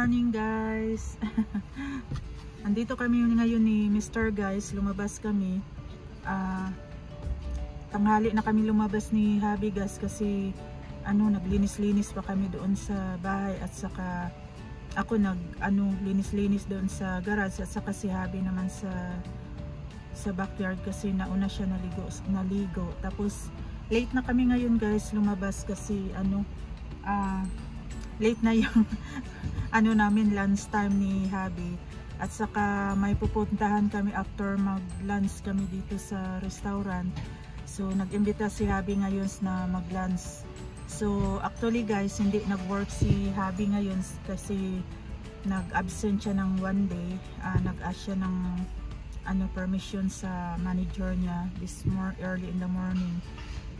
morning guys. Andito kami ngayon ni Mr. guys. Lumabas kami. Tanghali na kami lumabas ni Habi guys kasi naglinis-linis pa kami doon sa bahay at saka ako linis-linis doon sa garage at saka si Habi naman sa backyard kasi nauna siya naligo. Tapos late na kami ngayon guys lumabas kasi late na yung namin lunch time ni Habi at saka may pupuntahan kami after mag lunch kami dito sa restaurant. So nag-imbita si Habi ngayon na mag lunch. So actually guys hindi nag-work si Habi ngayon kasi nag-absent siya ng one day. Nag-ask siya ng permission sa manager niya early in the morning.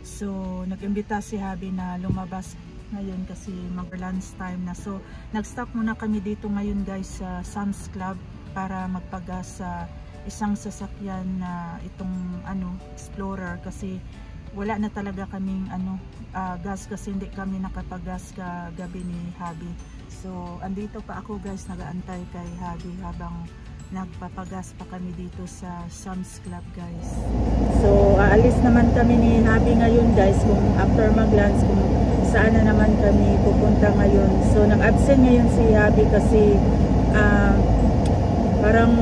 So nag-imbita si Habi na lumabas ngayon kasi mag-lunch time na. So nag-stop muna kami dito ngayon guys sa Sam's Club para magpagas sa isang sasakyan na itong Explorer kasi wala na talaga kaming gas kasi hindi kami nakapag-gas kagabi ni Habi. So andito pa ako guys nag-aantay kay Habi habang nagpapagas pa kami dito sa Sam's Club guys. So aalis naman kami ni Habi ngayon guys kung after mag-lunch kung saan na naman kami pupunta ngayon. So nag-absent ngayon si Habi kasi parang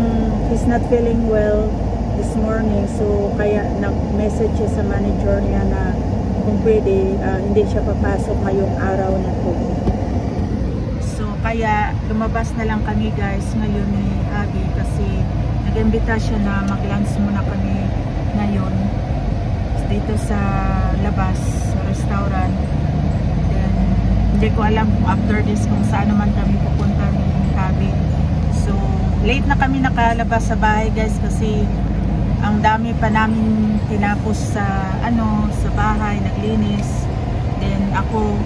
he's not feeling well this morning. So kaya nag-message siya sa manager niya na kung pwede hindi siya papasok ngayong araw na to. So kaya lumabas na lang kami guys ngayon ni Habi kasi nag-imbita siya na mag-lunch muna kami ngayon dito sa labas sa restaurant. Then hindi ko alam kung after this kung saan naman kami pupunta ni Habi. So late na kami nakalabas sa bahay guys kasi ang dami pa namin tinapos sa sa bahay, naglinis. Then ako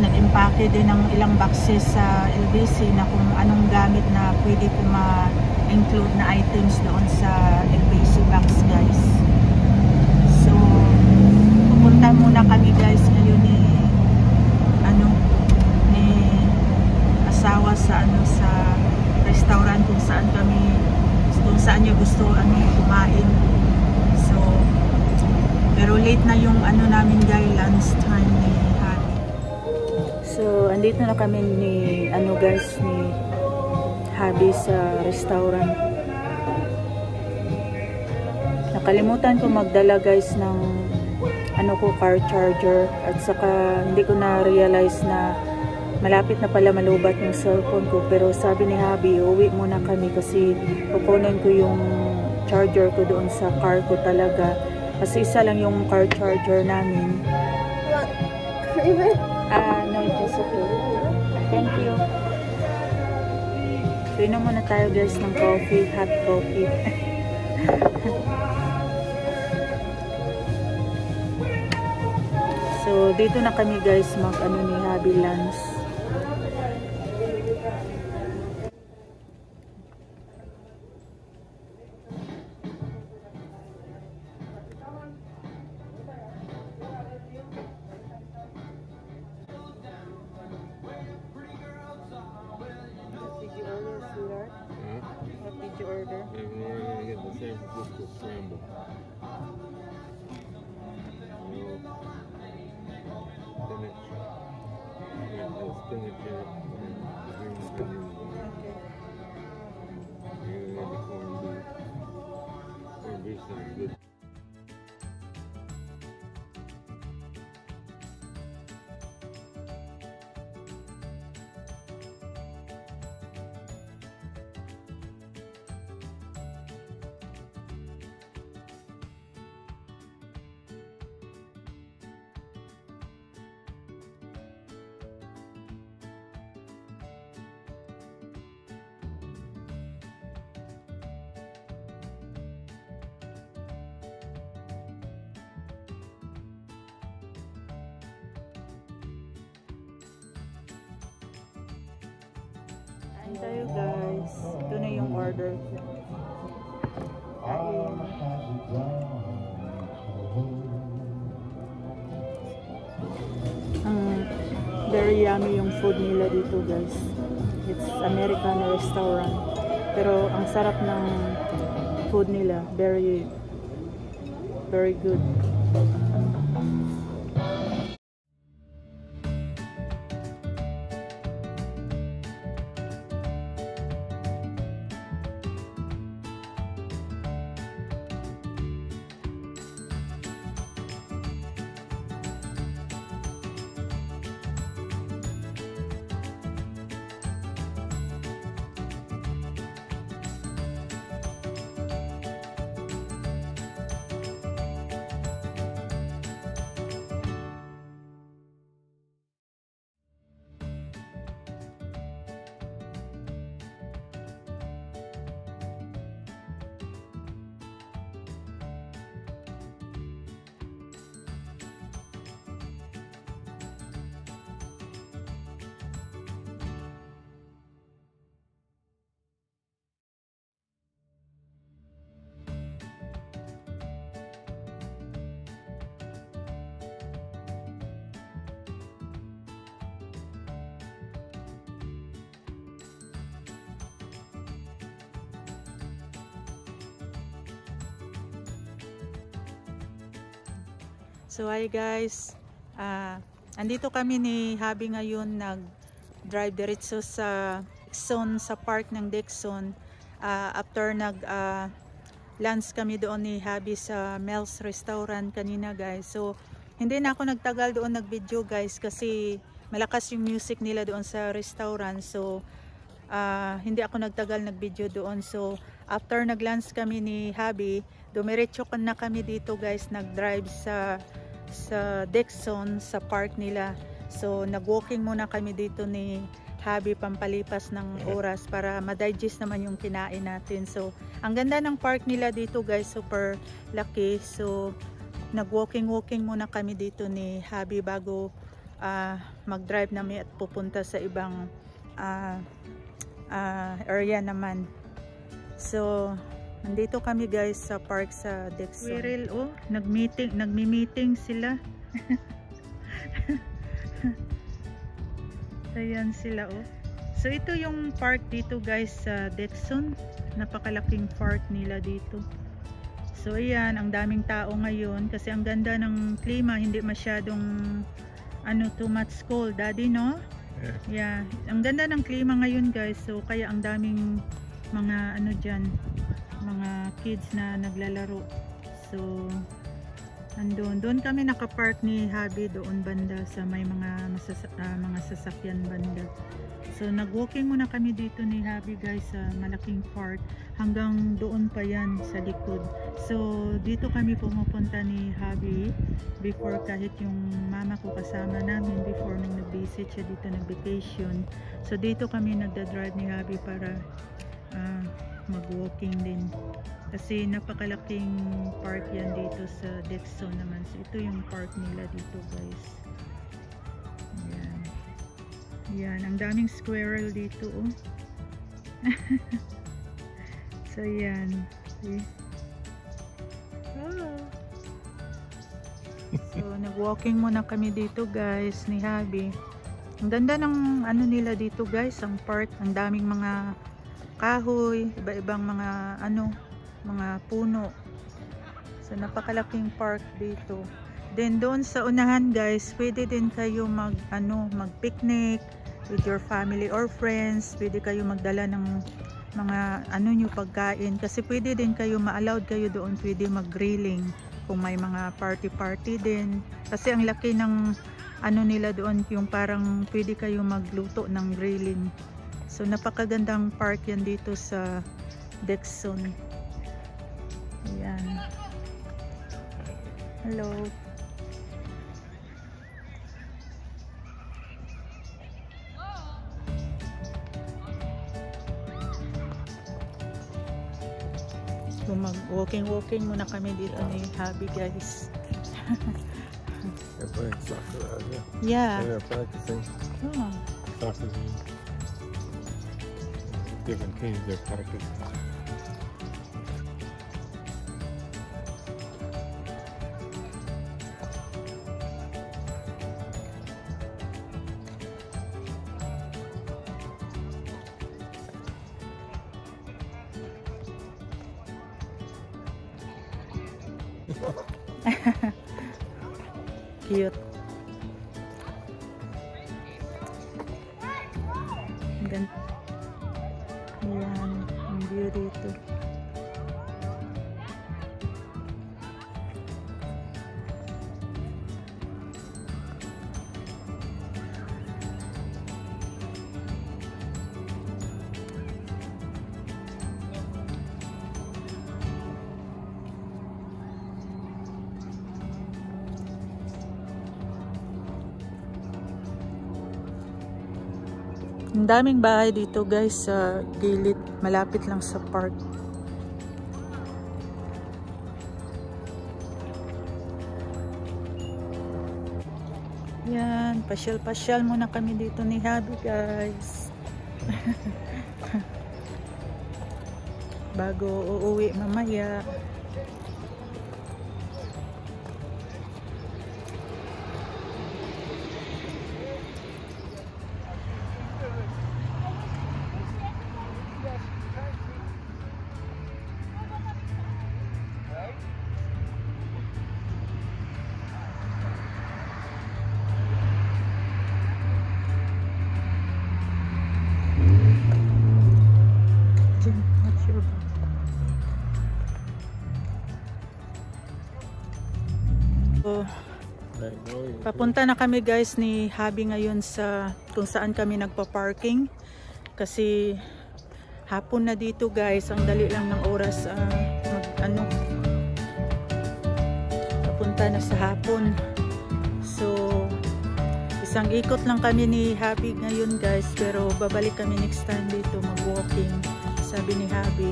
nag-impake din ng ilang boxes sa LBC na kung anong gamit na pwede ko ma-include na items doon sa LBC box guys. So pupunta muna kami guys ngayon ni asawa sa restaurant kung saan niya gusto kumain. So pero late na yung namin guys lunch time ni Habi. So andito na kami ni ni Habi sa restaurant. Nakalimutan ko magdala guys ng car charger at saka hindi ko na realize na malapit na pala malubat yung cellphone ko, pero sabi ni Habi uwi muna kami kasi kukunin ko yung charger ko doon sa car ko talaga kasi isa lang yung car charger namin. No, it's okay. Thank you. So inom muna tayo guys ng coffee, hot coffee. So dito na kami guys mag ni Habi lunch. What did you order? I'm going to get the San Francisco scramble. Spinach. Yeah, the spinach and the green onions. Okay. And the corned beef. Corned beef sounds good. Kain tayo guys. Ito na yung order. Kain. Very yummy yung food nila dito, guys. It's American restaurant. Pero ang sarap ng food nila. Very good. So hi guys, andito kami ni Habi ngayon, nag-drive diretso sa Dixon, sa park ng Dixon. After lunch kami doon ni Habi sa Mel's Restaurant kanina guys. So hindi na ako nagtagal doon nag-video guys kasi malakas yung music nila doon sa restaurant. So hindi ako nagtagal nag-video doon. So after nag-lunch kami ni Habi, dumiretso na kami dito guys, nag-drive sa Dixon, sa park nila. So nag-walking muna kami dito ni Habi pampalipas ng oras para ma-digest naman yung kinain natin. So ang ganda ng park nila dito guys, super laki. So nag-walking muna kami dito ni Habi bago mag-drive namin at pupunta sa ibang area naman. So nandito kami guys sa park sa Dixon. Squirrel, oh, nagmi-meeting sila. Ayan sila, oh. So ito yung park dito guys sa Dixon. Napakalaking park nila dito. So ayan, ang daming tao ngayon kasi ang ganda ng klima, hindi masyadong too much cold, daddy, no? Yeah, ang ganda ng klima ngayon guys. So kaya ang daming mga dyan, mga kids na naglalaro. So doon kami nakapark ni Habi doon banda sa may mga sasakyan banda. So nag-walking muna kami dito ni Habi guys sa malaking park, hanggang doon pa yan sa likod. So dito kami pumupunta ni Habi before, kahit yung mama ko kasama namin before nang nag-visit siya dito, nag-vacation. So dito kami nagda-drive ni Habi para mag-walking din kasi napakalaking park yan dito sa Dixon naman. So ito yung park nila dito guys. Yan, ang daming squirrel dito, oh. So yan, see? Oh. So nag-walking muna kami dito guys ni Habi. Ang ganda ng nila dito guys, ang park, ang daming mga kahoy, iba-ibang mga mga puno. So napakalaking park dito. Then doon sa unahan guys, pwede din kayo mag-picnic with your family or friends. Pwede kayo magdala ng mga nyo pagkain kasi pwede din kayo, ma-allowed kayo doon, pwede mag-grilling kung may mga party din kasi ang laki ng nila doon, yung parang pwede kayo magluto ng grilling. So napakagandang park yan dito sa Dixon. Ayan. Hello. So mag-walking muna kami dito ni Habi guys. They're playing soccer out here. Yeah. They're practicing. Oh. Soccer game. Different teams they're practicing. Cute. Ayan, ang view dito. Ang daming bahay dito guys sa gilid, malapit lang sa park. Yan, pasyal-pasyal muna kami dito ni Habi guys. Bago uuwi mamaya. So, papunta na kami guys ni Habi ngayon sa kung saan kami nagpa-parking kasi hapon na dito guys, ang dali lang ng oras papunta na sa hapon. So isang ikot lang kami ni Habi ngayon guys, pero babalik kami next time dito mag-walking, sabi ni Habi.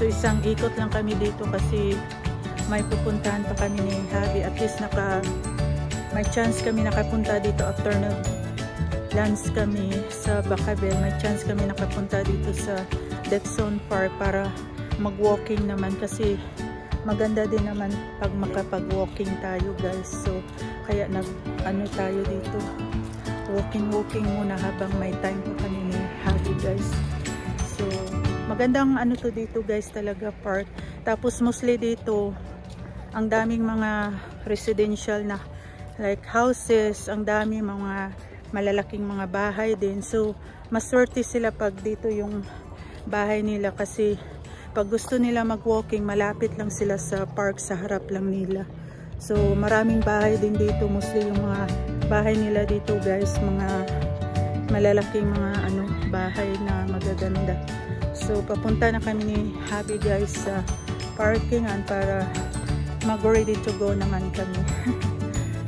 So isang ikot lang kami dito kasi may pupuntahan pa kami ni Habi. At least may chance kami nakapunta dito after nag-lunch kami sa Bacabel. May chance kami nakapunta dito sa Dexon Park para mag-walking naman kasi maganda din naman pag makapag-walking tayo guys. So kaya tayo dito. Walking muna habang may time pa kami ni Habi guys. So magandang to dito guys talaga, park. Tapos mostly dito ang daming mga residential na like houses, ang daming mga malalaking mga bahay din. So maswerte sila pag dito yung bahay nila kasi pag gusto nila mag-walking malapit lang sila sa park, sa harap lang nila. So maraming bahay din dito, mostly yung mga bahay nila dito guys, mga malalaking mga bahay na magaganda. So papunta na kami ni Habi guys sa parkingan para mag-ready to go naman kami.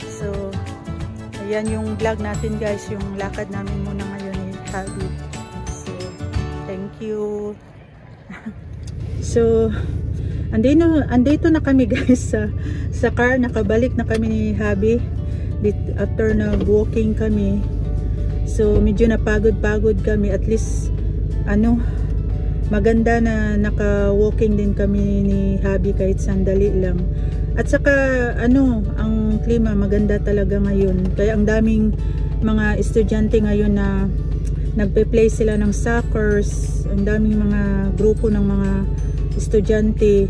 So ayan yung vlog natin guys, yung lakad namin muna ngayon ni Habi. So thank you. So andito na kami guys sa car, nakabalik na kami ni Habi after na walking kami. So medyo napagod kami, at least maganda na naka-walking din kami ni Habi kahit sandali lang. At saka ang klima maganda talaga ngayon. Kaya ang daming mga estudyante ngayon na nagpe-play sila ng soccers. Ang daming mga grupo ng mga estudyante.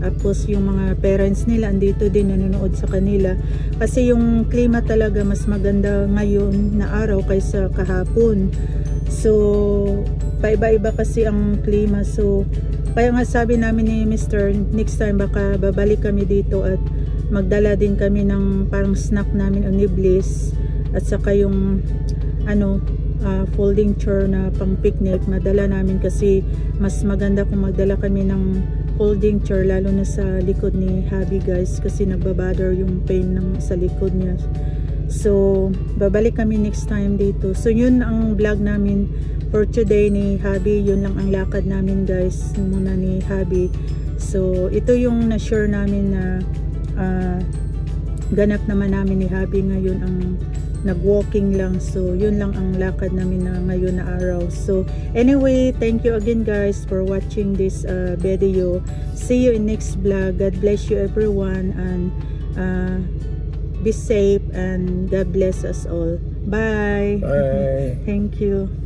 Tapos yung mga parents nila andito din nanonood sa kanila. Kasi yung klima talaga mas maganda ngayon na araw kaysa kahapon. So paiba-iba kasi ang klima. So kaya nga sabi namin ni Mr. next time baka babalik kami dito at magdala din kami ng parang snack namin o niblis at saka yung folding chair na pang picnic madala namin kasi mas maganda kung magdala kami ng folding chair lalo na sa likod ni Habi guys kasi nagbabother yung pain sa likod niya. So babalik kami next time dito. So yun ang vlog namin for today ni Habi. Yun lang ang lakad namin guys muna ni Habi. So ito yung na-share namin na ganap naman namin ni Habi ngayon, ang nag-walking lang. So yun lang ang lakad namin na ngayon na araw. So anyway, thank you again guys for watching this video. See you in next vlog. God bless you everyone and be safe and God bless us all. Bye. Bye. Thank you.